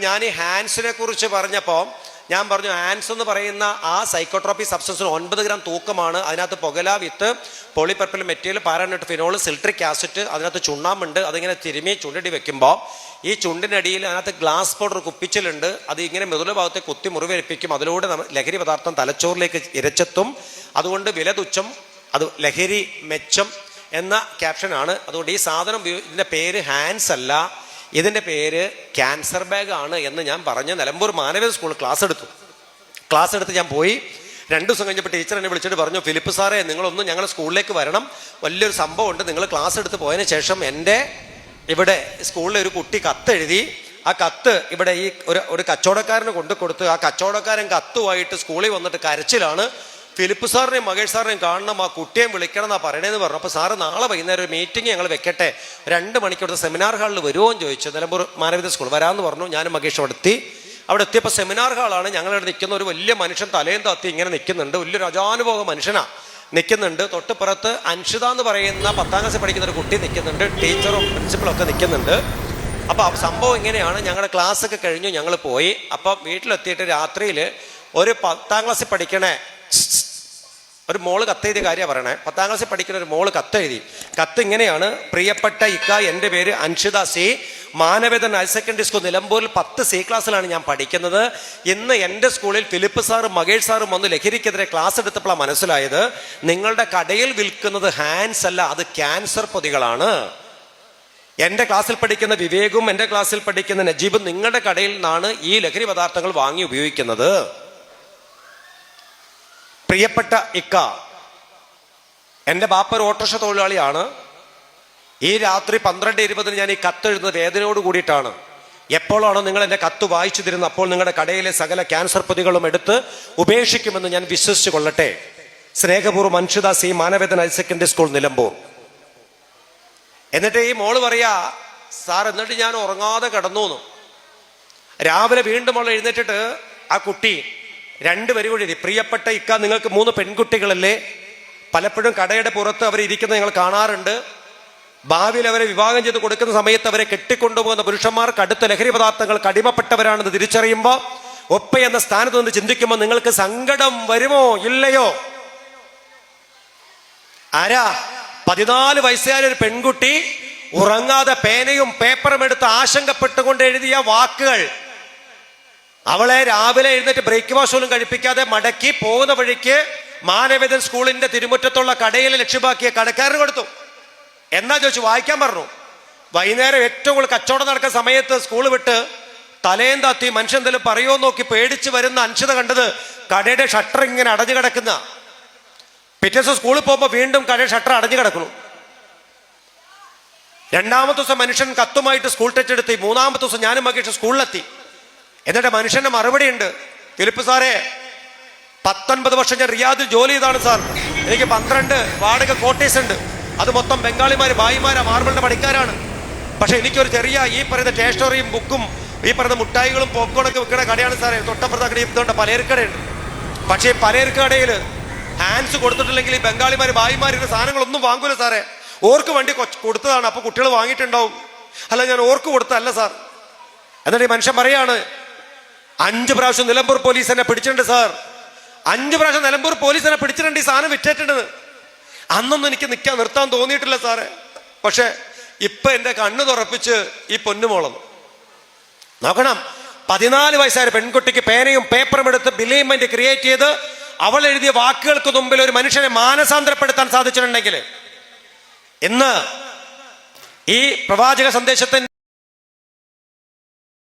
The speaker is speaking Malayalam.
ഞാൻ ഈ ഹാൻസിനെ കുറിച്ച് പറഞ്ഞപ്പോൾ ഞാൻ പറഞ്ഞു ഹാൻസ് എന്ന് പറയുന്ന ആ സൈക്കോട്രോപിക് സബ്സ്റ്റൻസിന് 9 ഗ്രാം തൂക്കമാണ്. അതിനകത്ത് പുകല വിത്ത് പോളിപർപ്പിൾ മെറ്റീരിയൽ, പാരാനട്ട് ഫിനോൾ, സിൽട്രിക് ആസിഡ്, അതിനകത്ത് ചുണ്ണാമ്പുണ്ട്. അതിങ്ങനെ തിരുമി ചുണ്ടടി വെക്കുമ്പോൾ ഈ ചുണ്ടിനടിയിൽ അതിനകത്ത് ഗ്ലാസ് പൗഡർ കുപ്പിച്ചിലുണ്ട്. അത് ഇങ്ങനെ മൃദുല ഭാഗത്തെ കുത്തി മുറിവേൽപ്പിക്കും. അതിലൂടെ ലഹരി പദാർത്ഥം തലച്ചോറിലേക്ക് ഇരച്ചെത്തും. അതുകൊണ്ട് വില തുച്ഛം, അത് ലഹരി മെച്ചം എന്ന ക്യാപ്ഷനാണ്. അതുകൊണ്ട് ഈ സാധനം ഇതിൻ്റെ പേര് ഹാൻസ് അല്ല, ഇതിൻ്റെ പേര് ക്യാൻസർ ബാഗ് ആണ് എന്ന് ഞാൻ പറഞ്ഞ് നിലമ്പൂർ മാനവേദ സ്കൂളിൽ ക്ലാസ് എടുത്ത് ഞാൻ പോയി. 2 ദിവസം കഴിഞ്ഞപ്പോൾ ടീച്ചർ എന്നെ വിളിച്ചിട്ട് പറഞ്ഞു, ഫിലിപ്പ് സാറേ നിങ്ങളൊന്നും ഞങ്ങളുടെ സ്കൂളിലേക്ക് വരണം, വലിയൊരു സംഭവം ഉണ്ട്. നിങ്ങൾ ക്ലാസ് എടുത്ത് പോയതിന് ശേഷം എൻ്റെ ഇവിടെ സ്കൂളിലെ ഒരു കുട്ടി കത്തെഴുതി. ആ കത്ത് ഇവിടെ ഈ ഒരു കച്ചവടക്കാരന് കൊടുത്ത് ആ കച്ചവടക്കാരൻ കത്തുമായിട്ട് സ്കൂളിൽ വന്നിട്ട് കരച്ചിലാണ്. ഫിലിപ്പ് സാറിനെയും മകേഷ് സാറിനെയും കാണണം, ആ കുട്ടിയെയും വിളിക്കണം എന്നാ പറയണേന്ന് പറഞ്ഞു. അപ്പോൾ സാറ് നാളെ വൈകുന്നേരം ഒരു മീറ്റിംഗ് ഞങ്ങൾ വെക്കട്ടെ, 2 മണിക്കൂർ സെമിനാർ ഹാളിൽ വരുമോ എന്ന് ചോദിച്ചു. നിലമ്പൂർ മാനവിക സ്കൂൾ വരാമെന്ന് പറഞ്ഞു. ഞാനും മകേഷ് അവിടെ എത്തിയപ്പോൾ സെമിനാർ ഹാളാണ്. ഞങ്ങളിവിടെ നിൽക്കുന്ന ഒരു വലിയ മനുഷ്യൻ തലയും താത്തി ഇങ്ങനെ നിൽക്കുന്നുണ്ട്. വലിയൊരു അജാനുഭവ മനുഷ്യനാണ് നിൽക്കുന്നുണ്ട്. തൊട്ടുപുറത്ത് അൻഷിത എന്ന് പറയുന്ന 10ാം ക്ലാസ്സിൽ പഠിക്കുന്ന ഒരു കുട്ടി നിൽക്കുന്നുണ്ട്. ടീച്ചറും പ്രിൻസിപ്പളും ഒക്കെ നിൽക്കുന്നുണ്ട്. അപ്പോൾ സംഭവം ഇങ്ങനെയാണ്. ഞങ്ങളുടെ ക്ലാസ്സൊക്കെ കഴിഞ്ഞു, ഞങ്ങൾ പോയി. അപ്പം വീട്ടിലെത്തിയിട്ട് രാത്രിയിൽ ഒരു 10ാം ക്ലാസ്സിൽ പഠിക്കണേ ഒരു മോള് കത്തെഴുതിയ കാര്യമാണ് പറയണേ. 10ാം ക്ലാസ്സിൽ പഠിക്കുന്ന ഒരു മോള് കത്തെഴുതി. കത്ത് ഇങ്ങനെയാണ്: പ്രിയപ്പെട്ട ഇക്ക, എൻ്റെ പേര് Anshitha C, Manavedan higher secondary school നിലമ്പൂരിൽ 10 C ക്ലാസ്സിലാണ് ഞാൻ പഠിക്കുന്നത്. ഇന്ന് എൻ്റെ സ്കൂളിൽ ഫിലിപ്പ് സാറും മകേഷ് സാറും വന്ന് ലഹരിക്കെതിരെ ക്ലാസ് എടുത്തപ്പോഴാണ് മനസ്സിലായത് നിങ്ങളുടെ കടയിൽ വിൽക്കുന്നത് ഹാൻസ് അല്ല, അത് ക്യാൻസർ പൊതികളാണ്. എൻ്റെ ക്ലാസ്സിൽ പഠിക്കുന്ന വിവേകും എൻ്റെ ക്ലാസ്സിൽ പഠിക്കുന്ന നജീബും നിങ്ങളുടെ കടയിൽ നിന്നാണ് ഈ ലഹരി പദാർത്ഥങ്ങൾ വാങ്ങി ഉപയോഗിക്കുന്നത്. പ്രിയപ്പെട്ട ഇക്ക, എൻ്റെ ബാപ്പ ഒരു ഓട്ടോറിക്ഷ തൊഴിലാളിയാണ്. ഈ രാത്രി 12:20 ഞാൻ ഈ കത്തെഴുതുന്നത് വേദനയോട് കൂടിയിട്ടാണ്. എപ്പോഴാണോ നിങ്ങൾ എൻ്റെ കത്ത് വായിച്ചു തരുന്നത് അപ്പോൾ നിങ്ങളുടെ കടയിലെ സകല ക്യാൻസർ പൊതികളും എടുത്ത് ഉപേക്ഷിക്കുമെന്ന് ഞാൻ വിശ്വസിച്ചു കൊള്ളട്ടെ. സ്നേഹപൂർവ്വം Anshitha C, Manavedan higher secondary school Nilambur. എന്നിട്ട് ഈ മോള് പറയാ, സാർ എന്നിട്ട് ഞാൻ ഉറങ്ങാതെ കിടന്നു. രാവിലെ വീണ്ടും അവൾ എഴുന്നേറ്റിട്ട് ആ കുട്ടി 2 വരി കൂടി എഴുതി: പ്രിയപ്പെട്ട ഇക്ക, നിങ്ങൾക്ക് 3 പെൺകുട്ടികളല്ലേ? പലപ്പോഴും കടയുടെ പുറത്ത് അവർ ഇരിക്കുന്നത് ഞങ്ങൾ കാണാറുണ്ട്. ഭാവിയിൽ അവരെ വിവാഹം ചെയ്ത് കൊടുക്കുന്ന സമയത്ത് അവരെ കെട്ടിക്കൊണ്ടുപോകുന്ന പുരുഷന്മാർ കടുത്ത ലഹരി പദാർത്ഥങ്ങൾക്ക് അടിമപ്പെട്ടവരാണെന്ന് തിരിച്ചറിയുമ്പോൾ ഒപ്പ എന്ന സ്ഥാനത്ത് നിന്ന് ചിന്തിക്കുമ്പോൾ നിങ്ങൾക്ക് സങ്കടം വരുമോ ഇല്ലയോ? ആരാ? 14 വയസ്സുകാരി ഒരു പെൺകുട്ടി ഉറങ്ങാതെ പേനയും പേപ്പറും എടുത്ത് ആശങ്കപ്പെട്ടുകൊണ്ട് എഴുതിയ വാക്കുകൾ. അവളെ രാവിലെ എഴുന്നേറ്റ് ബ്രേക്ക്ഫാസ്റ്റ് പോലും കഴിപ്പിക്കാതെ മടക്കി പോകുന്ന വഴിക്ക് മാനവേദൻ സ്കൂളിന്റെ തിരുമുറ്റത്തുള്ള കടയിൽ ലക്ഷ്യമാക്കിയ കടക്കാരന് കൊടുത്തു. എന്നാ ചോദിച്ചു, വായിക്കാൻ പറഞ്ഞു. വൈകുന്നേരം ഏറ്റവും കൂടുതൽ കച്ചവടം നടക്കുന്ന സമയത്ത് സ്കൂൾ വിട്ട് തലയും താത്തി മനുഷ്യൻ എന്തെങ്കിലും പറയുമോ നോക്കി പേടിച്ച് വരുന്ന അൻഷിത കണ്ടത് കടയുടെ ഷട്ടർ ഇങ്ങനെ അടഞ്ഞു കിടക്കുന്ന. പിറ്റേ ദിവസം സ്കൂളിൽ പോകുമ്പോൾ വീണ്ടും കടയുടെ ഷട്ടർ അടഞ്ഞു കിടക്കുന്നു. 2ാമത്തെ ദിവസം മനുഷ്യൻ കത്തുമായിട്ട് സ്കൂൾ ടച്ച് എടുത്തി. 3ാമത്തെ ദിവസം ഞാനും മകേഷ് സ്കൂളിലെത്തി. എന്നിട്ട് മനുഷ്യന്റെ മറുപടി ഉണ്ട്: ഫിലിപ്പ് സാറേ, 19 വർഷം ഞാൻ റിയാദിൽ ജോലി ചെയ്താണ് സാർ. എനിക്ക് 12 വാടക കോട്ടേഴ്സ് ഉണ്ട്. അത് മൊത്തം ബംഗാളിമാര്, ഭായിമാരാ, മാർബിളിന്റെ പണിക്കാരാണ്. പക്ഷെ എനിക്കൊരു ചെറിയ ഈ പറയുന്ന സ്റ്റേഷനറിയും ബുക്കും ഈ പറയുന്ന മുട്ടായികളും പോപ്കോണൊക്കെ വിൽക്കുന്ന കടയാണ് സാറേ. തൊട്ടപ്പുറത്ത് ഇതുകൊണ്ട് പലചരക്കടയുണ്ട്. പക്ഷേ ഈ പലചരക്കടയിൽ ഹാൻസ് കൊടുത്തിട്ടില്ലെങ്കിൽ ഈ ബംഗാളിമാര്, ഭായിമാരുടെ സാധനങ്ങളൊന്നും വാങ്ങൂല സാറേ. ഓർക്ക് വേണ്ടി കൊടുത്തതാണ്, അപ്പൊ കുട്ടികൾ വാങ്ങിയിട്ടുണ്ടാവും. അല്ല, ഞാൻ ഓർക്ക് കൊടുത്തല്ല സാർ. എന്നിട്ട് ഈ മനുഷ്യൻ പറയാണ്, 5 പ്രാവശ്യം നിലമ്പൂർ പോലീസ് എന്നെ പിടിച്ചിട്ടുണ്ട് സാർ. 5 പ്രാവശ്യം നിലമ്പൂർ പോലീസ് എന്നെ പിടിച്ചിട്ടുണ്ട് ഈ സാധനം വിറ്റിട്ടുണ്ട്. അന്നൊന്നും എനിക്ക് നിർത്താൻ തോന്നിയിട്ടില്ല സാറേ. പക്ഷെ ഇപ്പൊ എന്റെ കണ്ണ് തുറപ്പിച്ച് ഈ പൊന്നുമോളം നോക്കണം. 14 വയസ്സായ പെൺകുട്ടിക്ക് പേനയും പേപ്പറും എടുത്ത് ബിലീമെന്റ് ക്രിയേറ്റ് ചെയ്ത് അവൾ എഴുതിയ വാക്കുകൾക്ക് മുമ്പിൽ ഒരു മനുഷ്യനെ മാനസാന്തരപ്പെടുത്താൻ സാധിച്ചിട്ടുണ്ടെങ്കിൽ ഇന്ന് ഈ പ്രവാചക സന്ദേശത്തിന്റെ